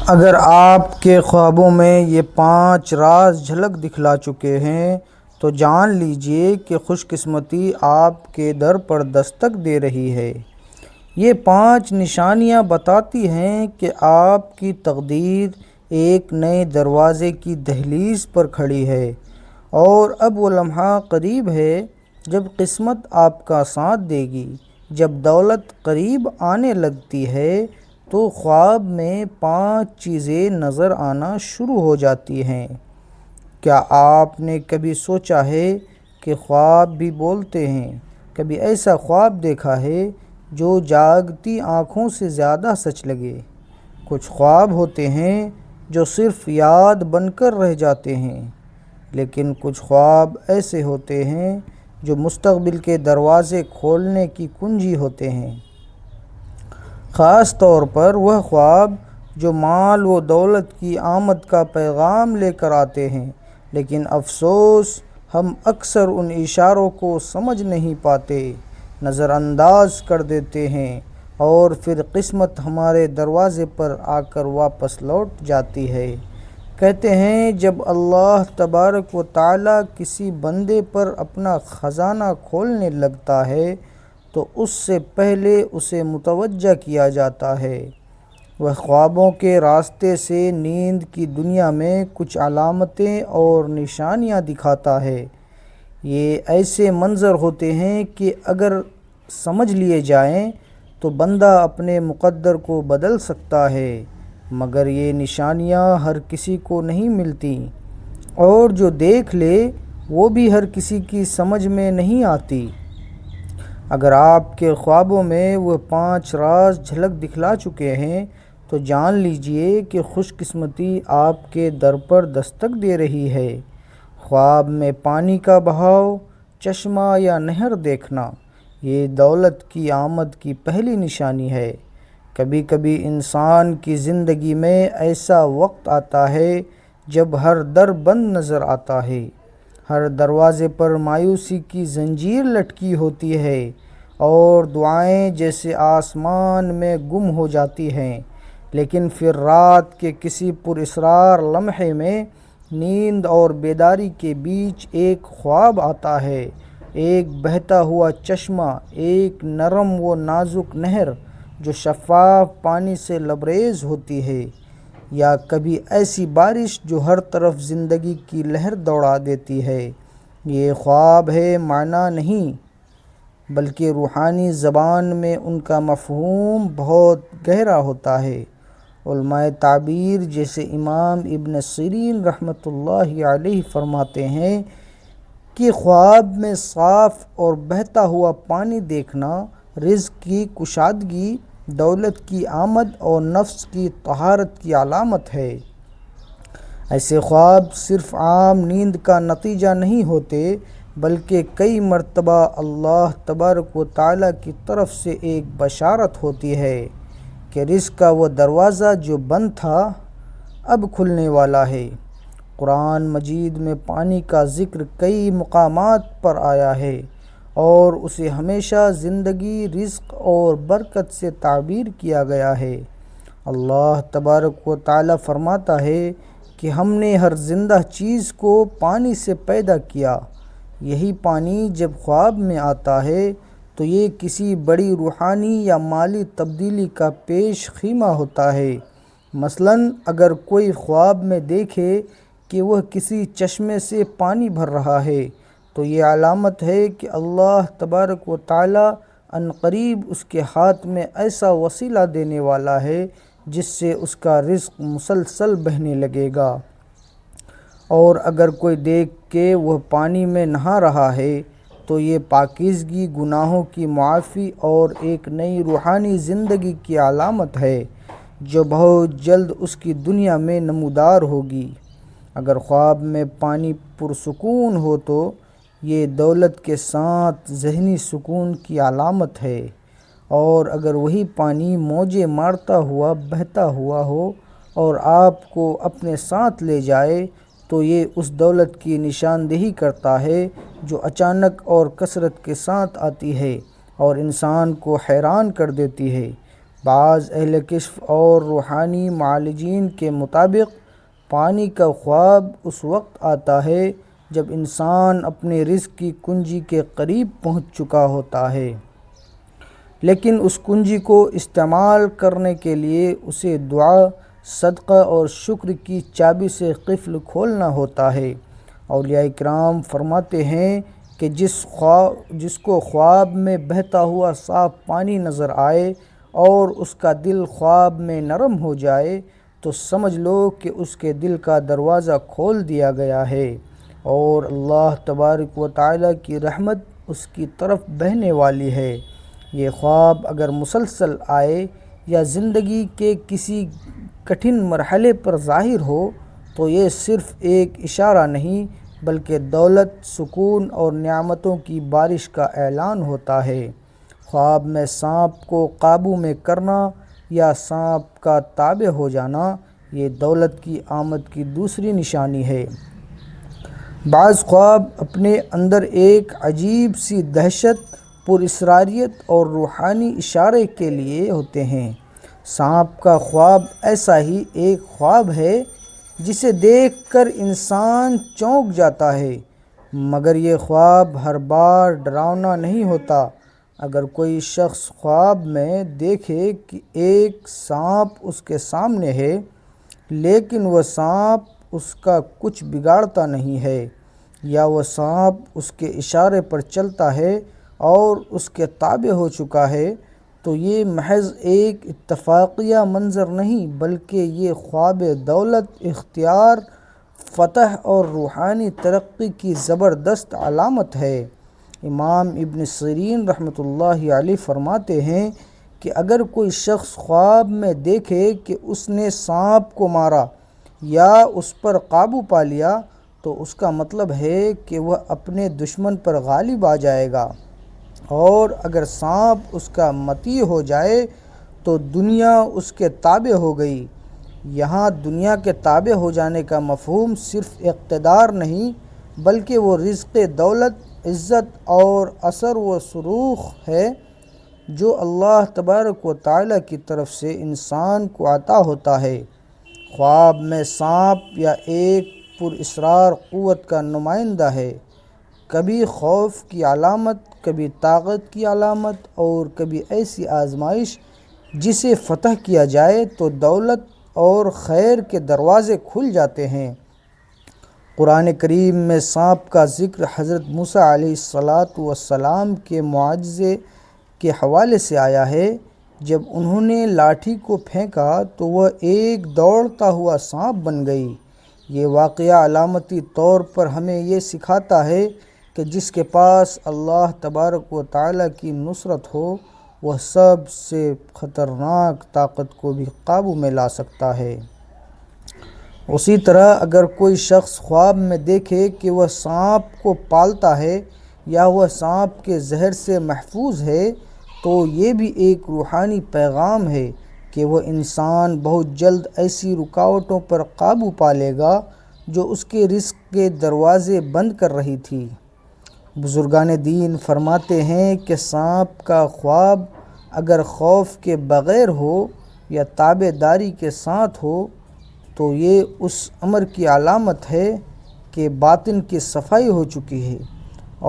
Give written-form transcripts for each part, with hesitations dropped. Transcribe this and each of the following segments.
اگر آپ کے خوابوں میں یہ 5 راز جھلک دکھلا چکے ہیں تو جان لیجئے کہ خوش قسمتی آپ کے در پر دستک دے رہی ہے۔ یہ 5 نشانیاں بتاتی ہیں کہ آپ کی تقدیر ایک نئے دروازے کی دہلیز پر کھڑی ہے، اور اب وہ لمحہ قریب ہے جب قسمت آپ کا ساتھ دے گی۔ جب دولت قریب آنے لگتی ہے تو خواب میں 5 چیزیں نظر آنا شروع ہو جاتی ہیں۔ کیا آپ نے کبھی سوچا ہے کہ خواب بھی بولتے ہیں؟ کبھی ایسا خواب دیکھا ہے جو جاگتی آنکھوں سے زیادہ سچ لگے؟ کچھ خواب ہوتے ہیں جو صرف یاد بن کر رہ جاتے ہیں، لیکن کچھ خواب ایسے ہوتے ہیں جو مستقبل کے دروازے کھولنے کی کنجی ہوتے ہیں۔ خاص طور پر وہ خواب جو مال و دولت کی آمد کا پیغام لے کر آتے ہیں، لیکن افسوس ہم اکثر ان اشاروں کو سمجھ نہیں پاتے، نظر انداز کر دیتے ہیں، اور پھر قسمت ہمارے دروازے پر آ کر واپس لوٹ جاتی ہے۔ کہتے ہیں جب اللہ تبارک و تعالیٰ کسی بندے پر اپنا خزانہ کھولنے لگتا ہے تو اس سے پہلے اسے متوجہ کیا جاتا ہے۔ وہ خوابوں کے راستے سے نیند کی دنیا میں کچھ علامتیں اور نشانیاں دکھاتا ہے۔ یہ ایسے منظر ہوتے ہیں کہ اگر سمجھ لیے جائیں تو بندہ اپنے مقدر کو بدل سکتا ہے، مگر یہ نشانیاں ہر کسی کو نہیں ملتی، اور جو دیکھ لے وہ بھی ہر کسی کی سمجھ میں نہیں آتی۔ اگر آپ کے خوابوں میں وہ 5 راز جھلک دکھلا چکے ہیں تو جان لیجئے کہ خوش قسمتی آپ کے در پر دستک دے رہی ہے۔ خواب میں پانی کا بہاؤ، چشمہ یا نہر دیکھنا، یہ دولت کی آمد کی پہلی نشانی ہے۔ کبھی کبھی انسان کی زندگی میں ایسا وقت آتا ہے جب ہر در بند نظر آتا ہے، ہر دروازے پر مایوسی کی زنجیر لٹکی ہوتی ہے، اور دعائیں جیسے آسمان میں گم ہو جاتی ہیں، لیکن پھر رات کے کسی پراسرار لمحے میں نیند اور بیداری کے بیچ ایک خواب آتا ہے، ایک بہتا ہوا چشمہ، ایک نرم و نازک نہر جو شفاف پانی سے لبریز ہوتی ہے، یا کبھی ایسی بارش جو ہر طرف زندگی کی لہر دوڑا دیتی ہے۔ یہ خواب ہے، معنی نہیں، بلکہ روحانی زبان میں ان کا مفہوم بہت گہرا ہوتا ہے۔ علماء تعبیر جیسے امام ابن سیرین رحمۃ اللہ علیہ فرماتے ہیں کہ خواب میں صاف اور بہتا ہوا پانی دیکھنا رزق کی کشادگی، دولت کی آمد اور نفس کی طہارت کی علامت ہے۔ ایسے خواب صرف عام نیند کا نتیجہ نہیں ہوتے، بلکہ کئی مرتبہ اللہ تبارک و تعالیٰ کی طرف سے ایک بشارت ہوتی ہے کہ رزق کا وہ دروازہ جو بند تھا اب کھلنے والا ہے۔ قرآن مجید میں پانی کا ذکر کئی مقامات پر آیا ہے، اور اسے ہمیشہ زندگی، رزق اور برکت سے تعبیر کیا گیا ہے۔ اللہ تبارک و تعالیٰ فرماتا ہے کہ ہم نے ہر زندہ چیز کو پانی سے پیدا کیا۔ یہی پانی جب خواب میں آتا ہے تو یہ کسی بڑی روحانی یا مالی تبدیلی کا پیش خیمہ ہوتا ہے۔ مثلاً اگر کوئی خواب میں دیکھے کہ وہ کسی چشمے سے پانی بھر رہا ہے تو یہ علامت ہے کہ اللہ تبارک و تعالیٰ عنقریب اس کے ہاتھ میں ایسا وسیلہ دینے والا ہے جس سے اس کا رزق مسلسل بہنے لگے گا۔ اور اگر کوئی دیکھ کے وہ پانی میں نہا رہا ہے تو یہ پاکیزگی، گناہوں کی معافی اور ایک نئی روحانی زندگی کی علامت ہے جو بہت جلد اس کی دنیا میں نمودار ہوگی۔ اگر خواب میں پانی پرسکون ہو تو یہ دولت کے ساتھ ذہنی سکون کی علامت ہے، اور اگر وہی پانی موجیں مارتا ہوا بہتا ہوا ہو اور آپ کو اپنے ساتھ لے جائے تو یہ اس دولت کی نشاندہی کرتا ہے جو اچانک اور کثرت کے ساتھ آتی ہے اور انسان کو حیران کر دیتی ہے۔ بعض اہل کشف اور روحانی معالجین کے مطابق پانی کا خواب اس وقت آتا ہے جب انسان اپنے رزق کی کنجی کے قریب پہنچ چکا ہوتا ہے، لیکن اس کنجی کو استعمال کرنے کے لیے اسے دعا، صدقہ اور شکر کی چابی سے قفل کھولنا ہوتا ہے۔ اولیاء کرام فرماتے ہیں کہ جس کو خواب میں بہتا ہوا صاف پانی نظر آئے اور اس کا دل خواب میں نرم ہو جائے تو سمجھ لو کہ اس کے دل کا دروازہ کھول دیا گیا ہے اور اللہ تبارک و تعالیٰ کی رحمت اس کی طرف بہنے والی ہے۔ یہ خواب اگر مسلسل آئے یا زندگی کے کسی کٹھن مرحلے پر ظاہر ہو تو یہ صرف ایک اشارہ نہیں بلکہ دولت، سکون اور نعمتوں کی بارش کا اعلان ہوتا ہے۔ خواب میں سانپ کو قابو میں کرنا یا سانپ کا تابع ہو جانا یہ دولت کی آمد کی دوسری نشانی ہے۔ بعض خواب اپنے اندر ایک عجیب سی دہشت، پراسراریت اور روحانی اشارے کے لیے ہوتے ہیں۔ سانپ کا خواب ایسا ہی ایک خواب ہے جسے دیکھ کر انسان چونک جاتا ہے، مگر یہ خواب ہر بار ڈراؤنا نہیں ہوتا۔ اگر کوئی شخص خواب میں دیکھے کہ ایک سانپ اس کے سامنے ہے لیکن وہ سانپ اس کا کچھ بگاڑتا نہیں ہے، یا وہ سانپ اس کے اشارے پر چلتا ہے اور اس کے تابع ہو چکا ہے، تو یہ محض ایک اتفاقیہ منظر نہیں بلکہ یہ خواب دولت، اختیار، فتح اور روحانی ترقی کی زبردست علامت ہے۔ امام ابن سیرین رحمۃ اللہ علیہ فرماتے ہیں کہ اگر کوئی شخص خواب میں دیکھے کہ اس نے سانپ کو مارا یا اس پر قابو پا لیا تو اس کا مطلب ہے کہ وہ اپنے دشمن پر غالب آ جائے گا، اور اگر سانپ اس کا مطیع ہو جائے تو دنیا اس کے تابع ہو گئی۔ یہاں دنیا کے تابع ہو جانے کا مفہوم صرف اقتدار نہیں بلکہ وہ رزق، دولت، عزت اور اثر و رسوخ ہے جو اللہ تبارک و تعالیٰ کی طرف سے انسان کو عطا ہوتا ہے۔ خواب میں سانپ یا ایک پراسرار قوت کا نمائندہ ہے، کبھی خوف کی علامت، کبھی طاقت کی علامت اور کبھی ایسی آزمائش جسے فتح کیا جائے تو دولت اور خیر کے دروازے کھل جاتے ہیں۔ قرآن کریم میں سانپ کا ذکر حضرت موسیٰ علیہ السلام کے معجزے کے حوالے سے آیا ہے۔ جب انہوں نے لاٹھی کو پھینکا تو وہ ایک دوڑتا ہوا سانپ بن گئی۔ یہ واقعہ علامتی طور پر ہمیں یہ سکھاتا ہے کہ جس کے پاس اللہ تبارک و تعالیٰ کی نصرت ہو وہ سب سے خطرناک طاقت کو بھی قابو میں لا سکتا ہے۔ اسی طرح اگر کوئی شخص خواب میں دیکھے کہ وہ سانپ کو پالتا ہے یا وہ سانپ کے زہر سے محفوظ ہے تو یہ بھی ایک روحانی پیغام ہے کہ وہ انسان بہت جلد ایسی رکاوٹوں پر قابو پا لے گا جو اس کے رزق کے دروازے بند کر رہی تھی۔ بزرگان دین فرماتے ہیں کہ سانپ کا خواب اگر خوف کے بغیر ہو یا تابع داری کے ساتھ ہو تو یہ اس امر کی علامت ہے کہ باطن کی صفائی ہو چکی ہے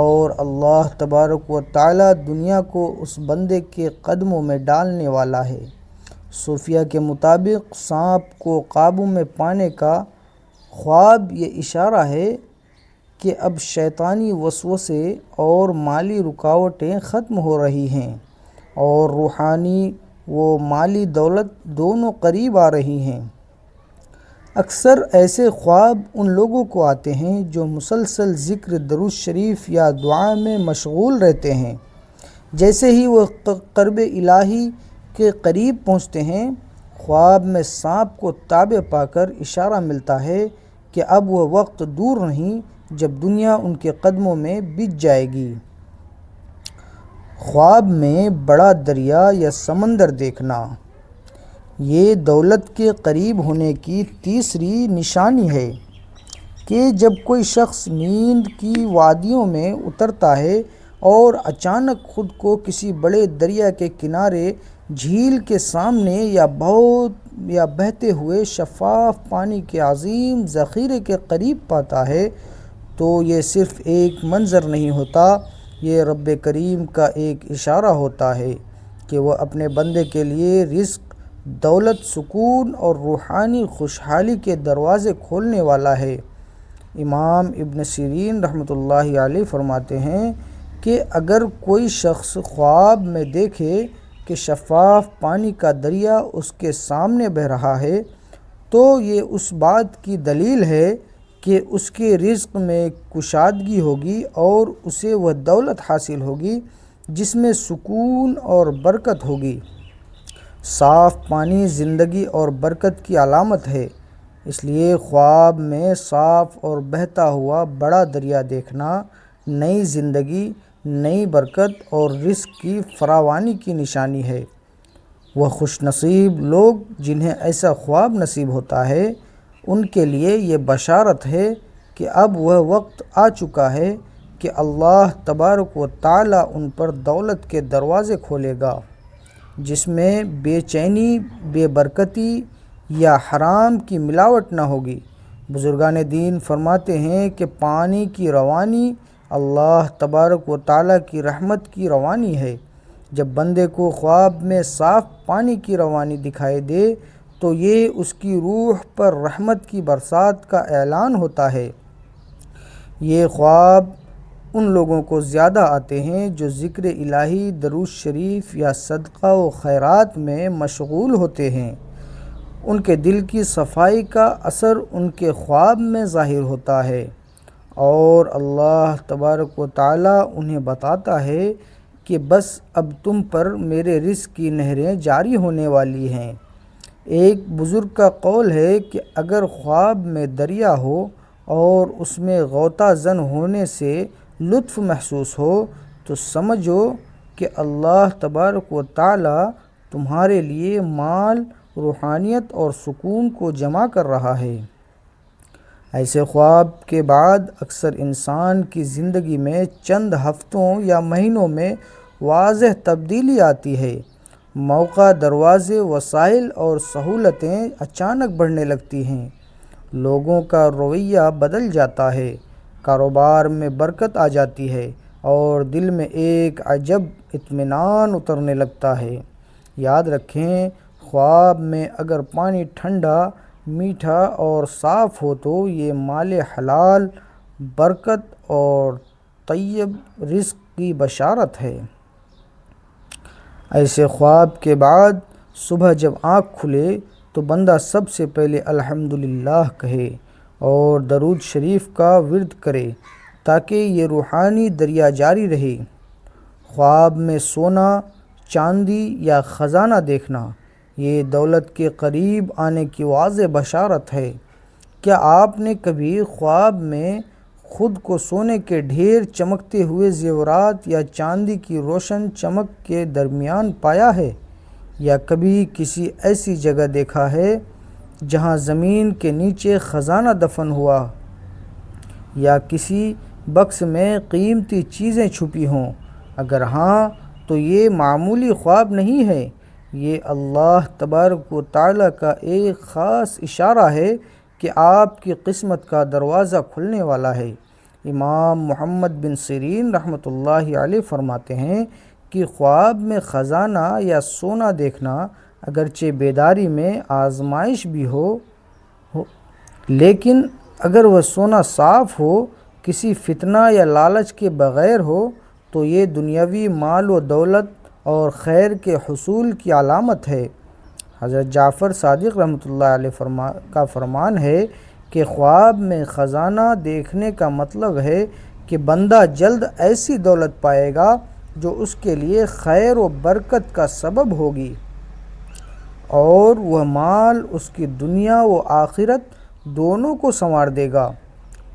اور اللہ تبارک و تعالیٰ دنیا کو اس بندے کے قدموں میں ڈالنے والا ہے۔ صوفیہ کے مطابق سانپ کو قابو میں پانے کا خواب یہ اشارہ ہے کہ اب شیطانی وسوسے اور مالی رکاوٹیں ختم ہو رہی ہیں اور روحانی و مالی دولت دونوں قریب آ رہی ہیں۔ اکثر ایسے خواب ان لوگوں کو آتے ہیں جو مسلسل ذکر درود شریف یا دعا میں مشغول رہتے ہیں۔ جیسے ہی وہ قرب الہی کے قریب پہنچتے ہیں، خواب میں سانپ کو تابع پا کر اشارہ ملتا ہے کہ اب وہ وقت دور نہیں جب دنیا ان کے قدموں میں بچ جائے گی۔ خواب میں بڑا دریا یا سمندر دیکھنا یہ دولت کے قریب ہونے کی تیسری نشانی ہے کہ جب کوئی شخص نیند کی وادیوں میں اترتا ہے اور اچانک خود کو کسی بڑے دریا کے کنارے جھیل کے سامنے یا بہتے ہوئے شفاف پانی کے عظیم ذخیرے کے قریب پاتا ہے تو یہ صرف ایک منظر نہیں ہوتا، یہ رب کریم کا ایک اشارہ ہوتا ہے کہ وہ اپنے بندے کے لیے رزق، دولت، سکون اور روحانی خوشحالی کے دروازے کھولنے والا ہے۔ امام ابن سیرین رحمۃ اللہ علیہ فرماتے ہیں کہ اگر کوئی شخص خواب میں دیکھے کہ شفاف پانی کا دریا اس کے سامنے بہہ رہا ہے تو یہ اس بات کی دلیل ہے کہ اس کے رزق میں کشادگی ہوگی اور اسے وہ دولت حاصل ہوگی جس میں سکون اور برکت ہوگی۔ صاف پانی زندگی اور برکت کی علامت ہے، اس لیے خواب میں صاف اور بہتا ہوا بڑا دریا دیکھنا نئی زندگی، نئی برکت اور رزق کی فراوانی کی نشانی ہے۔ وہ خوش نصیب لوگ جنہیں ایسا خواب نصیب ہوتا ہے، ان کے لیے یہ بشارت ہے کہ اب وہ وقت آ چکا ہے کہ اللہ تبارک و تعالی ان پر دولت کے دروازے کھولے گا، جس میں بے چینی، بے برکتی یا حرام کی ملاوٹ نہ ہوگی۔ بزرگان دین فرماتے ہیں کہ پانی کی روانی اللہ تبارک و تعالی کی رحمت کی روانی ہے۔ جب بندے کو خواب میں صاف پانی کی روانی دکھائی دے تو یہ اس کی روح پر رحمت کی برسات کا اعلان ہوتا ہے۔ یہ خواب ان لوگوں کو زیادہ آتے ہیں جو ذکر الہی، درود شریف یا صدقہ و خیرات میں مشغول ہوتے ہیں۔ ان کے دل کی صفائی کا اثر ان کے خواب میں ظاہر ہوتا ہے اور اللہ تبارک و تعالی انہیں بتاتا ہے کہ بس اب تم پر میرے رزق کی نہریں جاری ہونے والی ہیں۔ ایک بزرگ کا قول ہے کہ اگر خواب میں دریا ہو اور اس میں غوطہ زن ہونے سے لطف محسوس ہو تو سمجھو کہ اللہ تبارک و تعالی تمہارے لیے مال، روحانیت اور سکون کو جمع کر رہا ہے۔ ایسے خواب کے بعد اکثر انسان کی زندگی میں چند ہفتوں یا مہینوں میں واضح تبدیلی آتی ہے۔ موقع، دروازے، وسائل اور سہولتیں اچانک بڑھنے لگتی ہیں، لوگوں کا رویہ بدل جاتا ہے، کاروبار میں برکت آ جاتی ہے اور دل میں ایک عجب اطمینان اترنے لگتا ہے۔ یاد رکھیں، خواب میں اگر پانی ٹھنڈا، میٹھا اور صاف ہو تو یہ مال حلال، برکت اور طیب رزق کی بشارت ہے۔ ایسے خواب کے بعد صبح جب آنکھ کھلے تو بندہ سب سے پہلے الحمدللہ کہے اور درود شریف کا ورد کرے تاکہ یہ روحانی دریا جاری رہے۔ خواب میں سونا، چاندی یا خزانہ دیکھنا یہ دولت کے قریب آنے کی واضح بشارت ہے۔ کیا آپ نے کبھی خواب میں خود کو سونے کے ڈھیر، چمکتے ہوئے زیورات یا چاندی کی روشن چمک کے درمیان پایا ہے؟ یا کبھی کسی ایسی جگہ دیکھا ہے جہاں زمین کے نیچے خزانہ دفن ہوا یا کسی بکس میں قیمتی چیزیں چھپی ہوں؟ اگر ہاں تو یہ معمولی خواب نہیں ہے، یہ اللہ تبارک و تعالی کا ایک خاص اشارہ ہے کہ آپ کی قسمت کا دروازہ کھلنے والا ہے۔ امام محمد بن سیرین رحمۃ اللہ علیہ فرماتے ہیں کہ خواب میں خزانہ یا سونا دیکھنا اگرچہ بیداری میں آزمائش بھی ہو لیکن اگر وہ سونا صاف ہو، کسی فتنہ یا لالچ کے بغیر ہو تو یہ دنیاوی مال و دولت اور خیر کے حصول کی علامت ہے۔ حضرت جعفر صادق رحمۃ اللہ علیہ کا فرمان ہے کہ خواب میں خزانہ دیکھنے کا مطلب ہے کہ بندہ جلد ایسی دولت پائے گا جو اس کے لیے خیر و برکت کا سبب ہوگی اور وہ مال اس کی دنیا و آخرت دونوں کو سنوار دے گا۔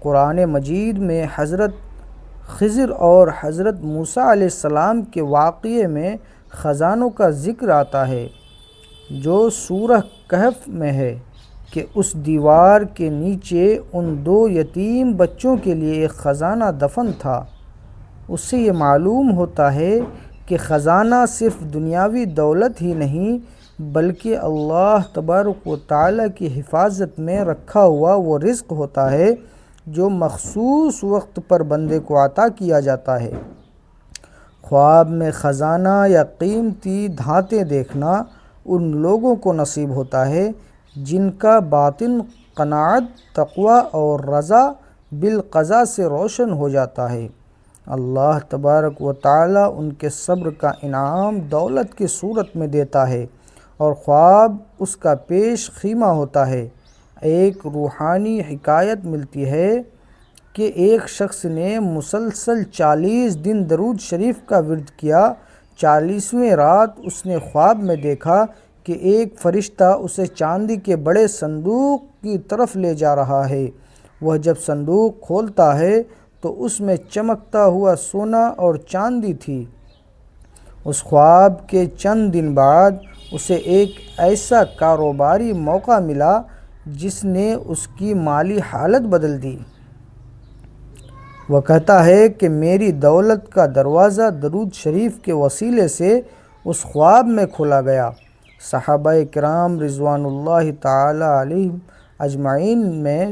قرآن مجید میں حضرت خضر اور حضرت موسیٰ علیہ السلام کے واقعے میں خزانوں کا ذکر آتا ہے، جو سورہ کہف میں ہے کہ اس دیوار کے نیچے ان 2 یتیم بچوں کے لیے ایک خزانہ دفن تھا۔ اس سے یہ معلوم ہوتا ہے کہ خزانہ صرف دنیاوی دولت ہی نہیں بلکہ اللہ تبارک و تعالیٰ کی حفاظت میں رکھا ہوا وہ رزق ہوتا ہے جو مخصوص وقت پر بندے کو عطا کیا جاتا ہے۔ خواب میں خزانہ یا قیمتی دھاتیں دیکھنا ان لوگوں کو نصیب ہوتا ہے جن کا باطن قناعت، تقوی اور رضا بالقضاء سے روشن ہو جاتا ہے۔ اللہ تبارک و تعالیٰ ان کے صبر کا انعام دولت کی صورت میں دیتا ہے اور خواب اس کا پیش خیمہ ہوتا ہے۔ ایک روحانی حکایت ملتی ہے کہ ایک شخص نے مسلسل 40 دن درود شریف کا ورد کیا۔ 40ویں رات اس نے خواب میں دیکھا کہ ایک فرشتہ اسے چاندی کے بڑے صندوق کی طرف لے جا رہا ہے۔ وہ جب صندوق کھولتا ہے تو اس میں چمکتا ہوا سونا اور چاندی تھی۔ اس خواب کے چند دن بعد اسے ایک ایسا کاروباری موقع ملا جس نے اس کی مالی حالت بدل دی۔ وہ کہتا ہے کہ میری دولت کا دروازہ درود شریف کے وسیلے سے اس خواب میں کھولا گیا۔ صحابہ کرام رضوان اللہ تعالی علیہم اجمعین میں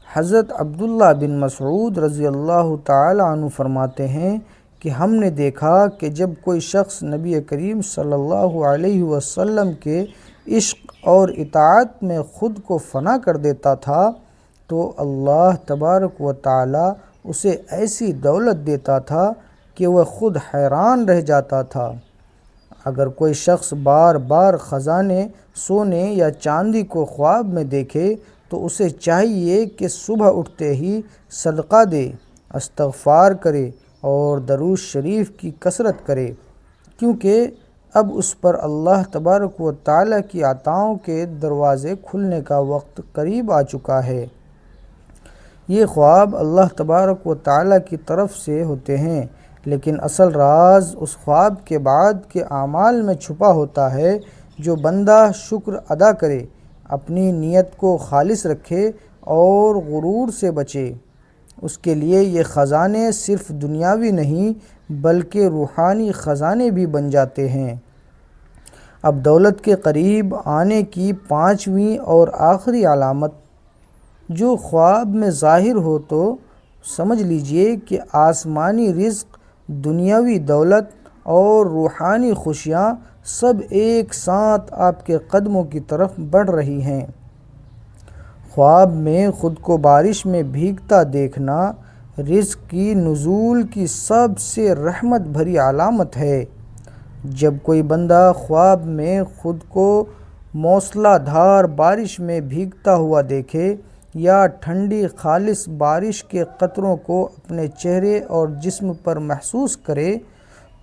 حضرت عبداللہ بن مسعود رضی اللہ تعالی عنہ فرماتے ہیں کہ ہم نے دیکھا کہ جب کوئی شخص نبی کریم صلی اللہ علیہ وسلم کے عشق اور اطاعت میں خود کو فنا کر دیتا تھا تو اللہ تبارک و تعالی اسے ایسی دولت دیتا تھا کہ وہ خود حیران رہ جاتا تھا۔ اگر کوئی شخص بار بار خزانے، سونے یا چاندی کو خواب میں دیکھے تو اسے چاہیے کہ صبح اٹھتے ہی صدقہ دے، استغفار کرے اور درود شریف کی کثرت کرے، کیونکہ اب اس پر اللہ تبارک و تعالیٰ کی عطاؤں کے دروازے کھلنے کا وقت قریب آ چکا ہے۔ یہ خواب اللہ تبارک و تعالیٰ کی طرف سے ہوتے ہیں، لیکن اصل راز اس خواب کے بعد کے اعمال میں چھپا ہوتا ہے۔ جو بندہ شکر ادا کرے، اپنی نیت کو خالص رکھے اور غرور سے بچے، اس کے لیے یہ خزانے صرف دنیاوی نہیں بلکہ روحانی خزانے بھی بن جاتے ہیں۔ اب دولت کے قریب آنے کی 5ویں اور آخری علامت جو خواب میں ظاہر ہو تو سمجھ لیجئے کہ آسمانی رزق، دنیاوی دولت اور روحانی خوشیاں سب ایک ساتھ آپ کے قدموں کی طرف بڑھ رہی ہیں۔ خواب میں خود کو بارش میں بھیگتا دیکھنا رزق کی نزول کی سب سے رحمت بھری علامت ہے۔ جب کوئی بندہ خواب میں خود کو موسلا دھار بارش میں بھیگتا ہوا دیکھے یا ٹھنڈی خالص بارش کے قطروں کو اپنے چہرے اور جسم پر محسوس کرے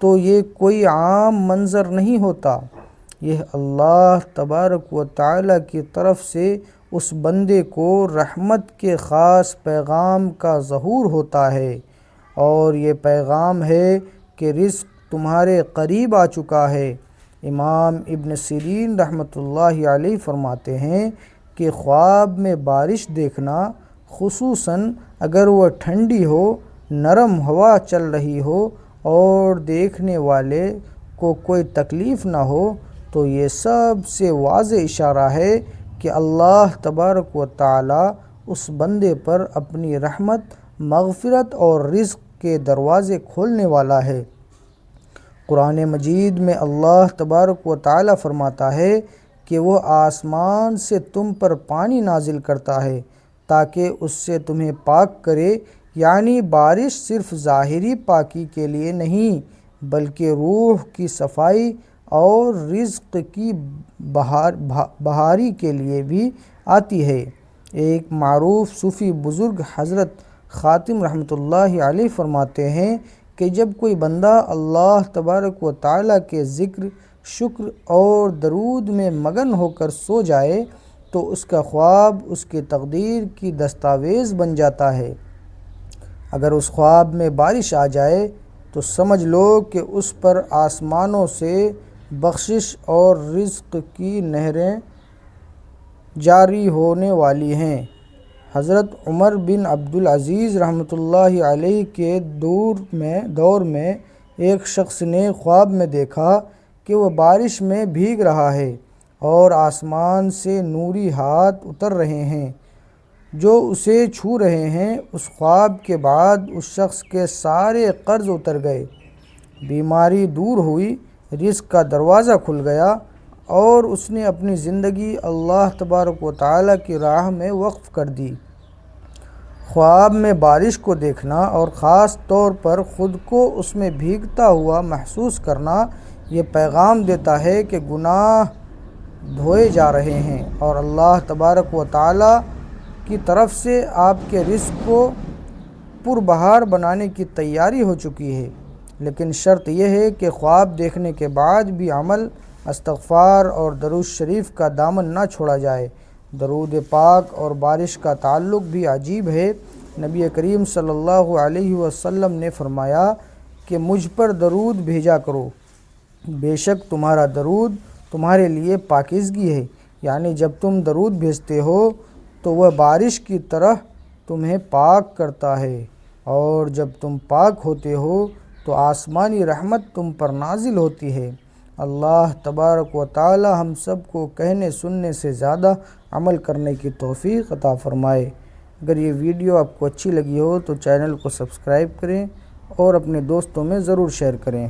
تو یہ کوئی عام منظر نہیں ہوتا، یہ اللہ تبارک و تعالیٰ کی طرف سے اس بندے کو رحمت کے خاص پیغام کا ظہور ہوتا ہے، اور یہ پیغام ہے کہ رزق تمہارے قریب آ چکا ہے۔ امام ابن سیرین رحمۃ اللہ علیہ فرماتے ہیں کہ خواب میں بارش دیکھنا، خصوصاً اگر وہ ٹھنڈی ہو، نرم ہوا چل رہی ہو اور دیکھنے والے کو کوئی تکلیف نہ ہو، تو یہ سب سے واضح اشارہ ہے کہ اللہ تبارک و تعالی اس بندے پر اپنی رحمت، مغفرت اور رزق کے دروازے کھولنے والا ہے۔ قرآن مجید میں اللہ تبارک و تعالی فرماتا ہے کہ وہ آسمان سے تم پر پانی نازل کرتا ہے تاکہ اس سے تمہیں پاک کرے، یعنی بارش صرف ظاہری پاکی کے لیے نہیں بلکہ روح کی صفائی اور رزق کی بہاری کے لیے بھی آتی ہے۔ ایک معروف صوفی بزرگ حضرت خاتم رحمۃ اللہ علیہ فرماتے ہیں کہ جب کوئی بندہ اللہ تبارک و تعالیٰ کے ذکر، شکر اور درود میں مگن ہو کر سو جائے تو اس کا خواب اس کی تقدیر کی دستاویز بن جاتا ہے۔ اگر اس خواب میں بارش آ جائے تو سمجھ لو کہ اس پر آسمانوں سے بخشش اور رزق کی نہریں جاری ہونے والی ہیں۔ حضرت عمر بن عبدالعزیز رحمۃ اللہ علیہ کے دور میں ایک شخص نے خواب میں دیکھا کہ وہ بارش میں بھیگ رہا ہے اور آسمان سے نوری ہاتھ اتر رہے ہیں جو اسے چھو رہے ہیں۔ اس خواب کے بعد اس شخص کے سارے قرض اتر گئے، بیماری دور ہوئی، رزق کا دروازہ کھل گیا اور اس نے اپنی زندگی اللہ تبارک و تعالیٰ کی راہ میں وقف کر دی۔ خواب میں بارش کو دیکھنا اور خاص طور پر خود کو اس میں بھیگتا ہوا محسوس کرنا یہ پیغام دیتا ہے کہ گناہ دھوئے جا رہے ہیں اور اللہ تبارک و تعالیٰ کی طرف سے آپ کے رزق کو پربہار بنانے کی تیاری ہو چکی ہے۔ لیکن شرط یہ ہے کہ خواب دیکھنے کے بعد بھی عمل، استغفار اور درود شریف کا دامن نہ چھوڑا جائے۔ درود پاک اور بارش کا تعلق بھی عجیب ہے۔ نبی کریم صلی اللہ علیہ وسلم نے فرمایا کہ مجھ پر درود بھیجا کرو، بے شک تمہارا درود تمہارے لیے پاکیزگی ہے، یعنی جب تم درود بھیجتے ہو تو وہ بارش کی طرح تمہیں پاک کرتا ہے، اور جب تم پاک ہوتے ہو تو آسمانی رحمت تم پر نازل ہوتی ہے۔ اللہ تبارک و تعالی ہم سب کو کہنے سننے سے زیادہ عمل کرنے کی توفیق عطا فرمائے۔ اگر یہ ویڈیو آپ کو اچھی لگی ہو تو چینل کو سبسکرائب کریں اور اپنے دوستوں میں ضرور شیئر کریں۔